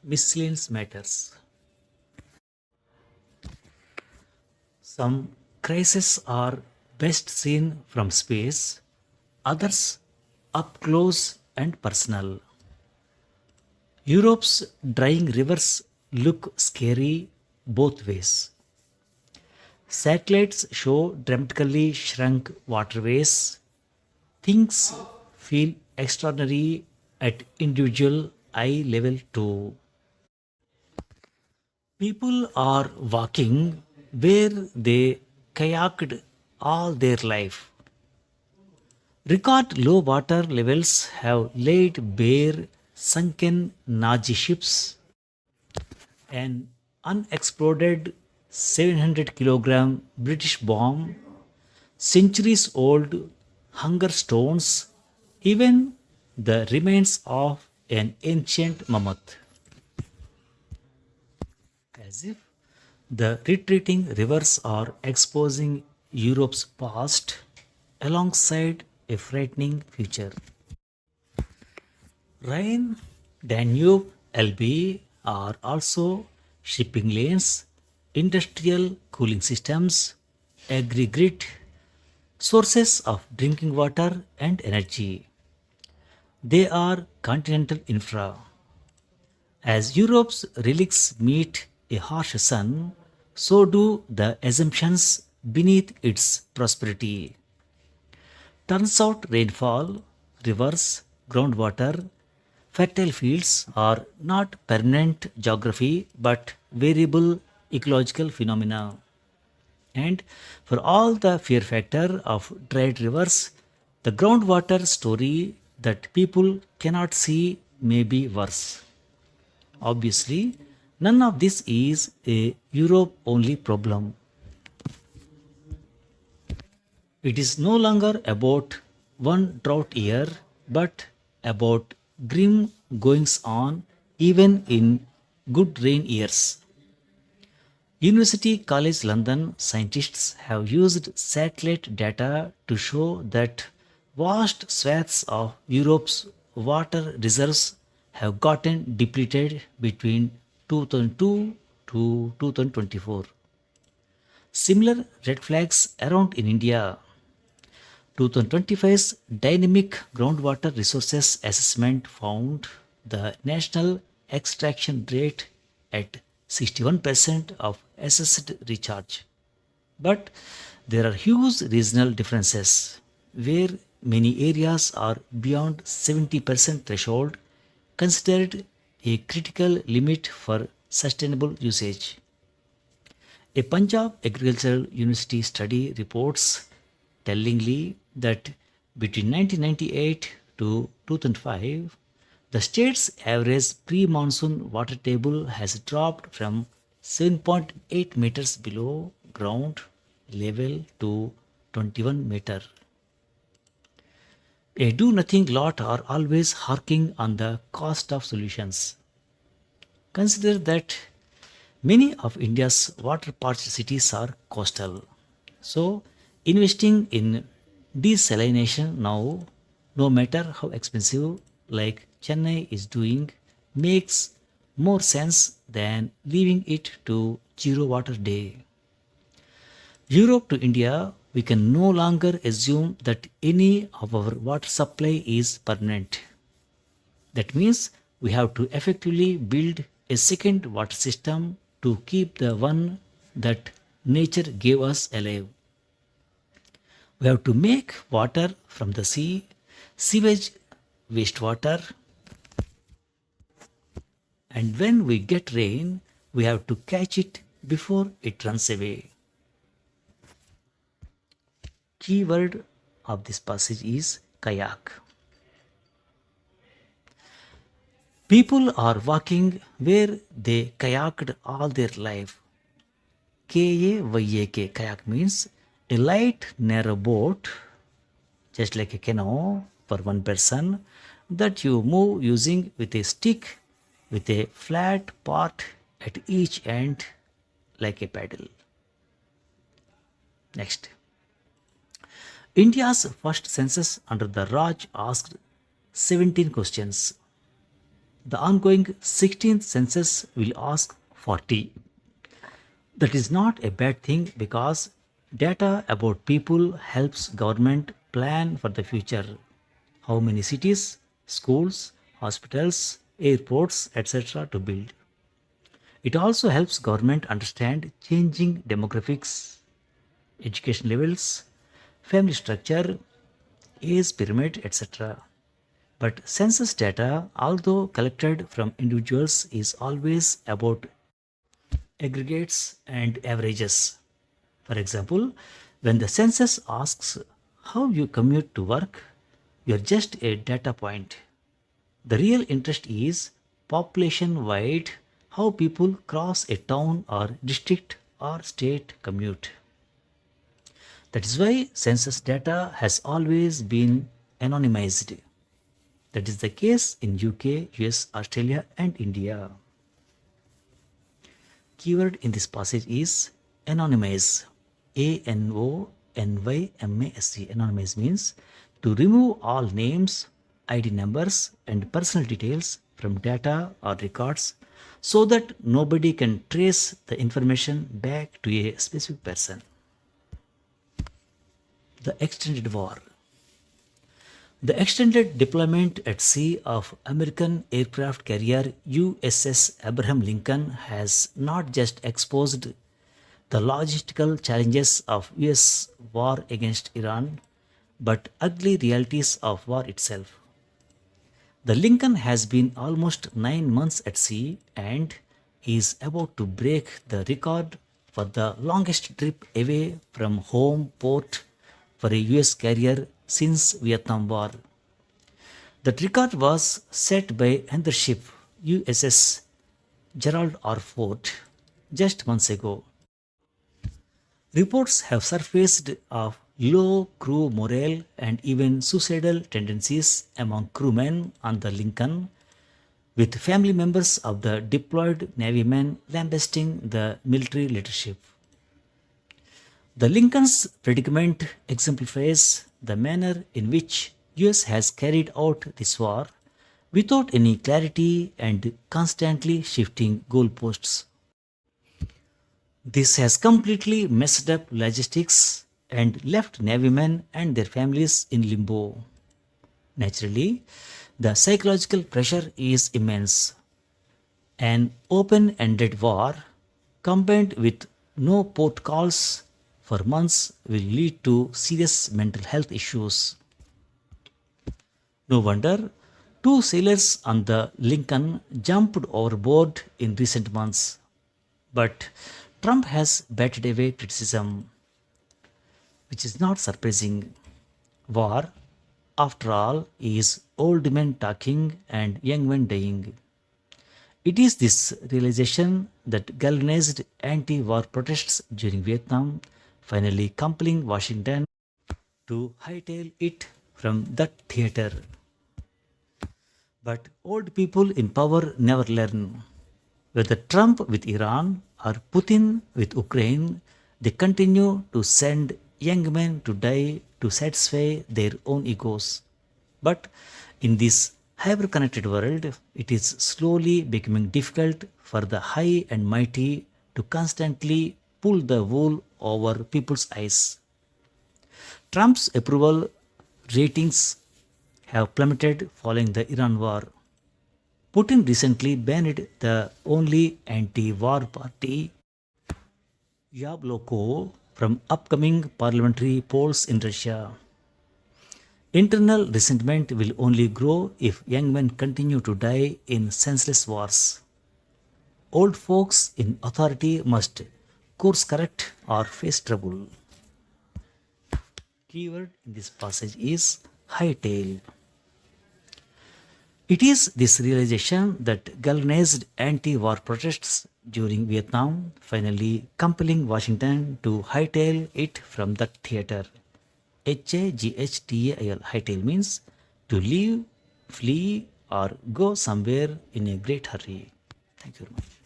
miscellaneous matters. Some crises are best seen from space, others up close and personal. Europe's drying rivers look scary both ways. Satellites show dramatically shrunk waterways. Things feel extraordinary at individual eye level too. People are walking where they kayaked all their life. Record low water levels have laid bare sunken Nazi ships, an unexploded 700-kilogram British bomb, centuries old hunger stones, even the remains of an ancient mammoth. As if the retreating rivers are exposing Europe's past alongside a frightening future. Rhine, Danube, Elbe are also shipping lanes, industrial cooling systems, agri-grid, sources of drinking water and energy. They are continental infra. As Europe's relics meet a harsh sun, so do the assumptions beneath its prosperity. Turns out rainfall, rivers, groundwater, fertile fields are not permanent geography but variable ecological phenomena. And for all the fear factor of dried rivers, the groundwater story that people cannot see may be worse. Obviously, none of this is a Europe only problem. It is no longer about one drought year, but about grim goings on even in good rain years. University College London scientists have used satellite data to show that vast swaths of Europe's water reserves have gotten depleted between 2002 to 2024. Similar red flags around in India. 2025's Dynamic Groundwater Resources Assessment found the national extraction rate at 61% of assessed recharge. But there are huge regional differences where many areas are beyond 70% threshold, considered a critical limit for sustainable usage. A Punjab Agricultural University study reports tellingly that between 1998 to 2005, the state's average pre monsoon water table has dropped from 7.8 meters below ground level to 21 meter. A do nothing lot are always harking on the cost of solutions. Consider that many of India's water parched cities are coastal. So, investing in desalination now, no matter how expensive, like Chennai is doing, makes more sense than leaving it to zero water day. Europe to India, we can no longer assume that any of our water supply is permanent. That means we have to effectively build a second water system to keep the one that nature gave us alive. We have to make water from the sea, sewage, wastewater, and when we get rain, we have to catch it before it runs away. Key word of this passage is kayak. People are walking where they kayaked all their life. K-A-Y-A-K, kayak means a light, narrow boat, just like a canoe for one person, that you move using with a stick with a flat part at each end like a paddle. Next. India's first census under the Raj asked 17 questions. The ongoing 16th census will ask 40. That is not a bad thing because data about people helps government plan for the future. How many cities, schools, hospitals, airports, etc. to build. It also helps government understand changing demographics, education levels, family structure, age pyramid, etc. But census data, although collected from individuals, is always about aggregates and averages. For example, when the census asks how you commute to work, you're just a data point. The real interest is population wide, how people cross a town or district or state commute. That is why census data has always been anonymized. That is the case in UK, US, Australia, and India. Keyword in this passage is anonymize. ANONYMASE. Anonymize means to remove all names, ID numbers, and personal details from data or records so that nobody can trace the information back to a specific person. The extended war. The extended deployment at sea of American aircraft carrier USS Abraham Lincoln has not just exposed the logistical challenges of US war against Iran, but ugly realities of war itself. The Lincoln has been almost 9 months at sea and is about to break the record for the longest trip away from home port for a US carrier since Vietnam War. That record was set by another ship, USS Gerald R. Ford, just months ago. Reports have surfaced of low crew morale and even suicidal tendencies among crewmen on the Lincoln, with family members of the deployed Navymen lambasting the military leadership. The Lincoln's predicament exemplifies the manner in which US has carried out this war without any clarity and constantly shifting goalposts. This has completely messed up logistics and left Navymen and their families in limbo. Naturally, the psychological pressure is immense. An open ended war, combined with no port calls for months, will lead to serious mental health issues. No wonder two sailors on the Lincoln jumped overboard in recent months. But Trump has batted away criticism, which is not surprising. War, after all, is old men talking and young men dying. It is this realization that galvanized anti war protests during Vietnam, finally compelling Washington to hightail it from that theater. But old people in power never learn. Whether Trump with Iran or Putin with Ukraine, they continue to send young men to die to satisfy their own egos. But in this hyper connected world, it is slowly becoming difficult for the high and mighty to constantly pull the wool over people's eyes. Trump's approval ratings have plummeted following the Iran war. Putin recently banned the only anti war party, Yabloko, from upcoming parliamentary polls in Russia. Internal resentment will only grow if young men continue to die in senseless wars. Old folks in authority must course correct or face trouble. Keyword in this passage is hightail. It is this realization that galvanized anti war protests during Vietnam, finally compelling Washington to hightail it from that theater. HAGHTAL, hightail means to leave, flee, or go somewhere in a great hurry. Thank you very much.